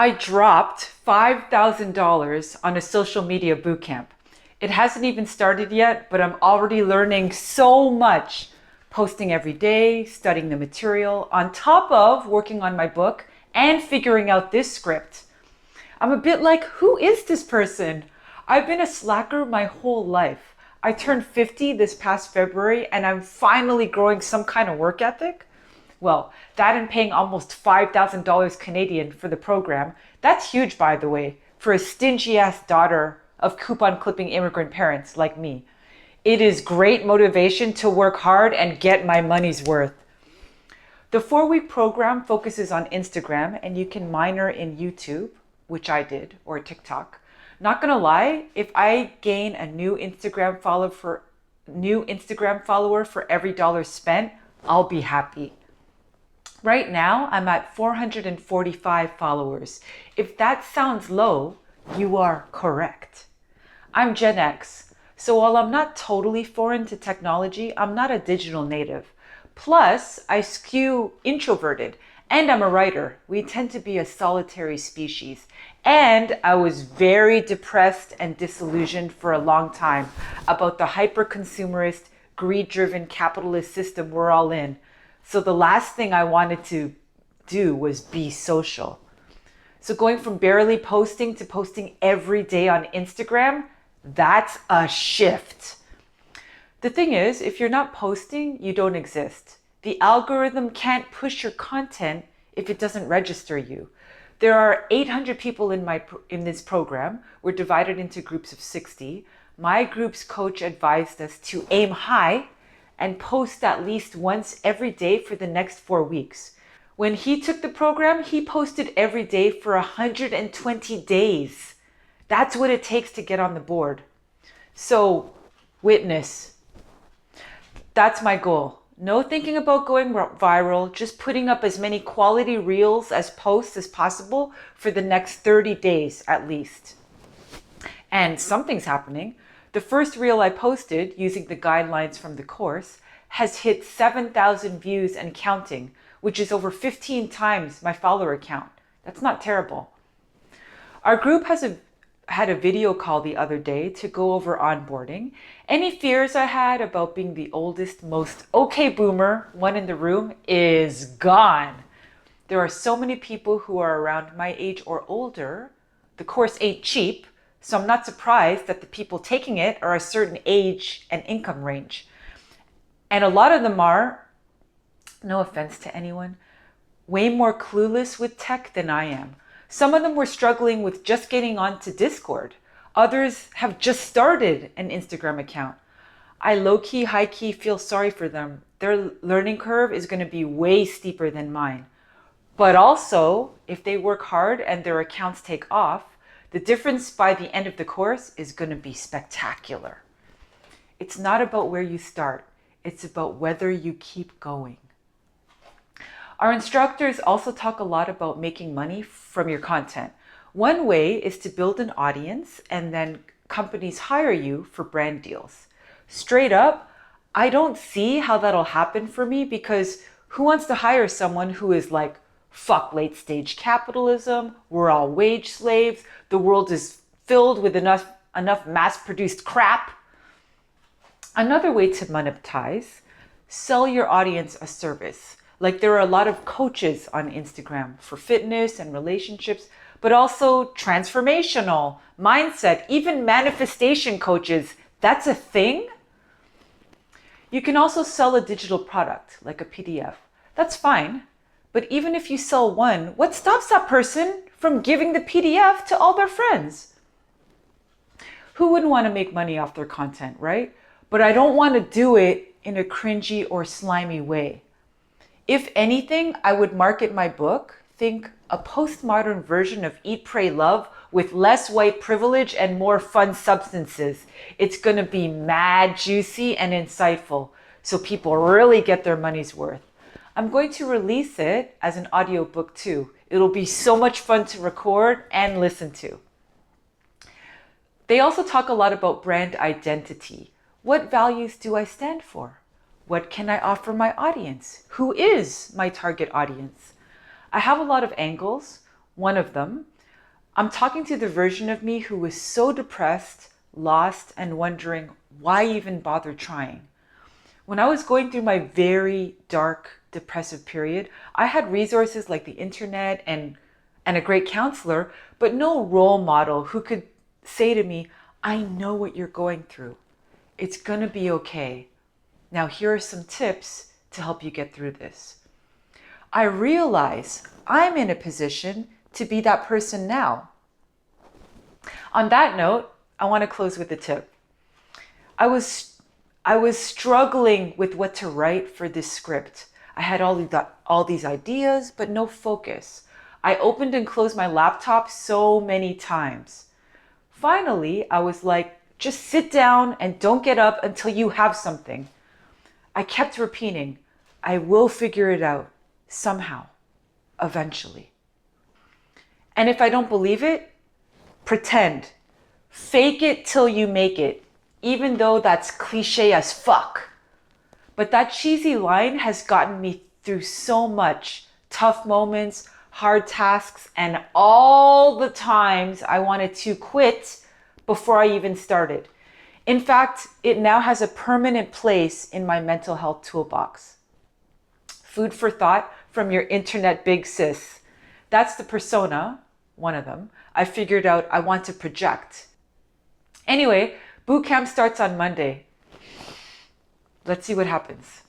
I dropped $5,000 on a social media bootcamp. It hasn't even started yet, but I'm already learning so much. Posting every day, studying the material, on top of working on my book and figuring out this script. I'm a bit like, who is this person? I've been a slacker my whole life. I turned 50 this past February and I'm finally growing some kind of work ethic. Well, that and paying almost $5,000 Canadian for the program, that's huge, by the way, for a stingy-ass daughter of coupon clipping immigrant parents like me. It is great motivation to work hard and get my money's worth. The 4-week program focuses on Instagram and you can minor in YouTube, which I did, or TikTok. Not gonna lie, if I gain a new Instagram follower for every dollar spent, I'll be happy. Right now, I'm at 445 followers. If that sounds low, you are correct. I'm Gen X, so while I'm not totally foreign to technology, I'm not a digital native. Plus, I skew introverted, and I'm a writer. We tend to be a solitary species. And I was very depressed and disillusioned for a long time about the hyper-consumerist, greed-driven capitalist system we're all in. So the last thing I wanted to do was be social. So going from barely posting to posting every day on Instagram, that's a shift. The thing is, if you're not posting, you don't exist. The algorithm can't push your content if it doesn't register you. There are 800 people in this program. We're divided into groups of 60. My group's coach advised us to aim high and post at least once every day for the next 4 weeks. When he took the program, he posted every day for 120 days. That's what it takes to get on the board. So, witness. That's my goal. No thinking about going viral, just putting up as many quality reels as posts as possible for the next 30 days at least. And something's happening. The first reel I posted using the guidelines from the course has hit 7,000 views and counting, which is over 15 times my follower count. That's not terrible. Our group had a video call the other day to go over onboarding. Any fears I had about being the oldest, most okay boomer one in the room is gone. There are so many people who are around my age or older. The course ain't cheap, so I'm not surprised that the people taking it are a certain age and income range. And a lot of them are, no offense to anyone, way more clueless with tech than I am. Some of them were struggling with just getting onto Discord. Others have just started an Instagram account. I low-key, high-key feel sorry for them. Their learning curve is going to be way steeper than mine. But also, if they work hard and their accounts take off, the difference by the end of the course is going to be spectacular. It's not about where you start. It's about whether you keep going. Our instructors also talk a lot about making money from your content. One way is to build an audience and then companies hire you for brand deals. Straight up, I don't see how that'll happen for me because who wants to hire someone who is like, fuck late stage capitalism, we're all wage slaves, the world is filled with enough mass-produced crap. Another way to monetize, sell your audience a service. Like there are a lot of coaches on Instagram for fitness and relationships, but also transformational, mindset, even manifestation coaches. That's a thing. You can also sell a digital product like a PDF. That's fine. But even if you sell one, what stops that person from giving the PDF to all their friends? Who wouldn't want to make money off their content, right? But I don't want to do it in a cringy or slimy way. If anything, I would market my book, think a postmodern version of Eat, Pray, Love with less white privilege and more fun substances. It's going to be mad juicy and insightful, so people really get their money's worth. I'm going to release it as an audiobook too. It'll be so much fun to record and listen to. They also talk a lot about brand identity. What values do I stand for? What can I offer my audience? Who is my target audience? I have a lot of angles. One of them I'm talking to the version of me who was so depressed, lost, and wondering why even bother trying. When I was going through my very dark, depressive period, I had resources like the internet and a great counselor, but no role model who could say to me, I know what you're going through. It's going to be okay. Now, here are some tips to help you get through this. I realize I'm in a position to be that person now. On that note, I want to close with a tip. I was struggling with what to write for this script. I had all these ideas, but no focus. I opened and closed my laptop so many times. Finally, I was like, just sit down and don't get up until you have something. I kept repeating, I will figure it out somehow, eventually. And if I don't believe it, pretend. Fake it till you make it, even though that's cliche as fuck. But that cheesy line has gotten me through so much tough moments, hard tasks, and all the times I wanted to quit before I even started. In fact, it now has a permanent place in my mental health toolbox. Food for thought from your internet big sis. That's the persona, one of them, I figured out I want to project. Anyway, bootcamp starts on Monday. Let's see what happens.